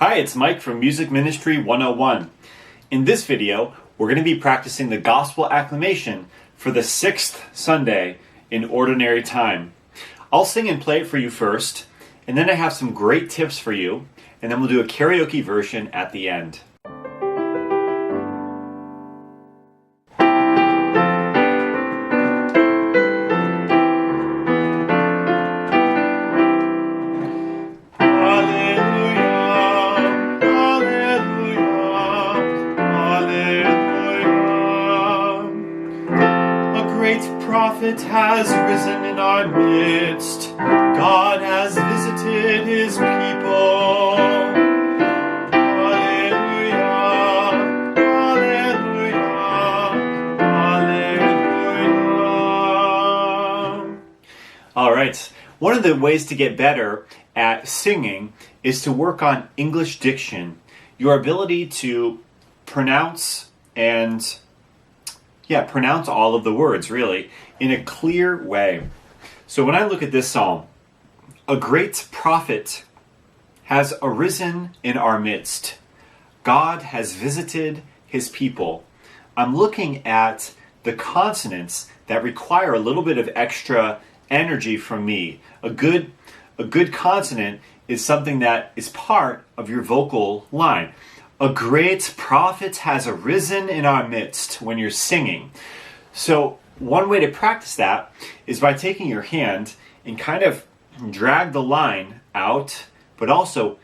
Hi, it's Mike from Music Ministry 101. In this video, we're going to be practicing the Gospel Acclamation for the 6th Sunday in Ordinary Time. I'll sing and play it for you first, and then I have some great tips for you, and then we'll do a karaoke version at the end. Prophet has risen in our midst. God has visited his people. Alleluia, alleluia, alleluia. All right. One of the ways to get better at singing is to work on English diction. Your ability to pronounce all of the words, really, in a clear way. So when I look at this psalm, a great prophet has arisen in our midst. God has visited his people. I'm looking at the consonants that require a little bit of extra energy from me. A good consonant is something that is part of your vocal line. A great prophet has arisen in our midst when you're singing. So one way to practice that is by taking your hand and kind of drag the line out, but also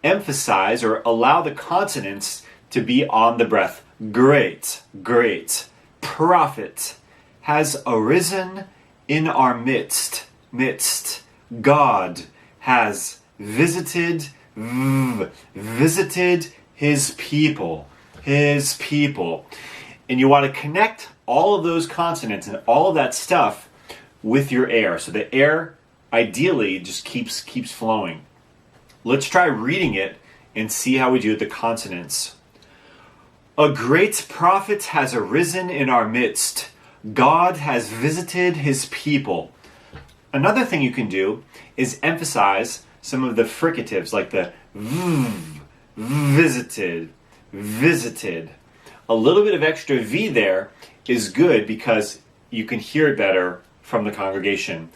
emphasize or allow the consonants to be on the breath. Great, great prophet has arisen in our midst. God has visited his people. And you want to connect all of those consonants and all of that stuff with your air. So the air ideally just keeps flowing. Let's try reading it and see how we do with the consonants. A great prophet has arisen in our midst. God has visited his people. Another thing you can do is emphasize some of the fricatives like the visited. A little bit of extra V there is good because you can hear it better from the congregation.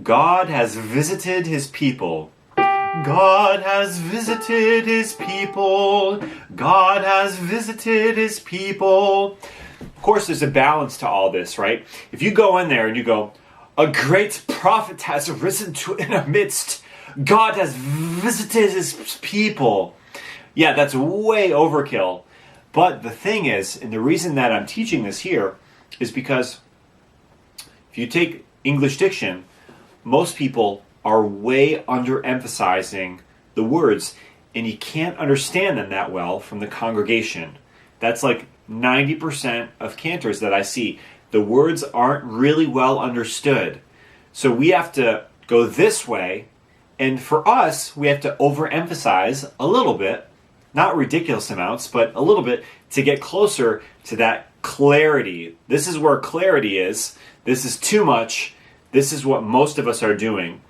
God has visited his people. God has visited his people. God has visited his people. Of course, there's a balance to all this, right? If you go in there and you go, a great prophet has arisen in our midst. God has visited his people. Yeah, that's way overkill. But the thing is, and the reason that I'm teaching this here is because if you take English diction, most people are way underemphasizing the words, and you can't understand them that well from the congregation. That's like 90% of cantors that I see. The words aren't really well understood. So we have to go this way, and for us, we have to overemphasize a little bit. Not ridiculous amounts, but a little bit to get closer to that clarity. This is where clarity is. This is too much. This is what most of us are doing.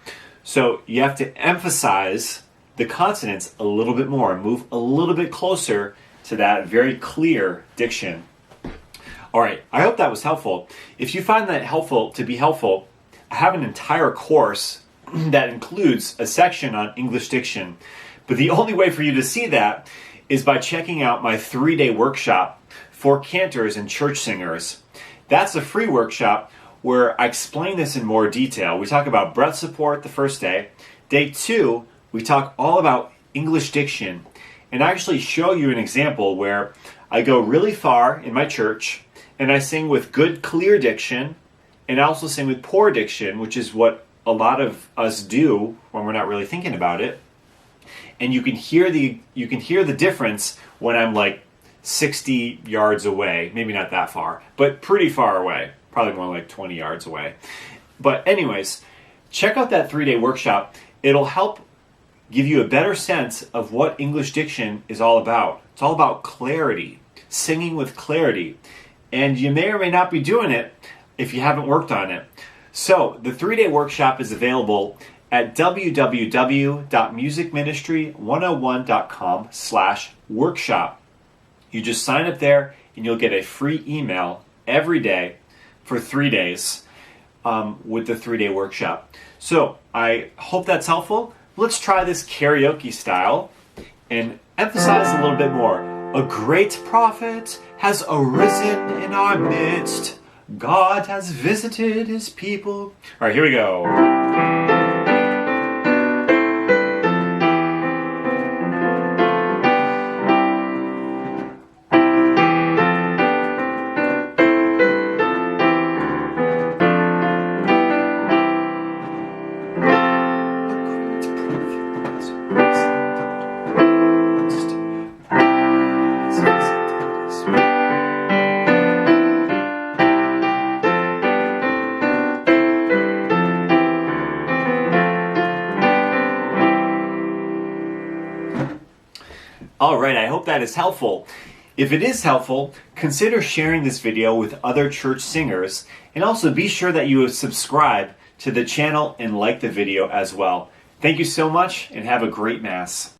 So you have to emphasize the consonants a little bit more and move a little bit closer to that very clear diction. All right, I hope that was helpful. If you find that to be helpful, I have an entire course that includes a section on English diction. But the only way for you to see that is by checking out my 3-day workshop for cantors and church singers. That's a free workshop where I explain this in more detail. We talk about breath support the first day. Day 2, we talk all about English diction. And I actually show you an example where I go really far in my church and I sing with good, clear diction, and I also sing with poor diction, which is what a lot of us do when we're not really thinking about it. And you can hear the difference when I'm like 60 yards away. Maybe not that far, but pretty far away. Probably more like 20 yards away. But anyways, check out that 3-day workshop. It'll help give you a better sense of what English diction is all about. It's all about clarity, singing with clarity. And you may or may not be doing it if you haven't worked on it. So the 3-day workshop is available at www.musicministry101.com/workshop. You just sign up there and you'll get a free email every day for 3 days with the 3-day workshop. So I hope that's helpful. Let's try this karaoke style and emphasize a little bit more. A great prophet has arisen in our midst. God has visited his people. All right, here we go. All right, I hope that is helpful. If it is helpful, consider sharing this video with other church singers, and also be sure that you subscribe to the channel and like the video as well. Thank you so much, and have a great Mass.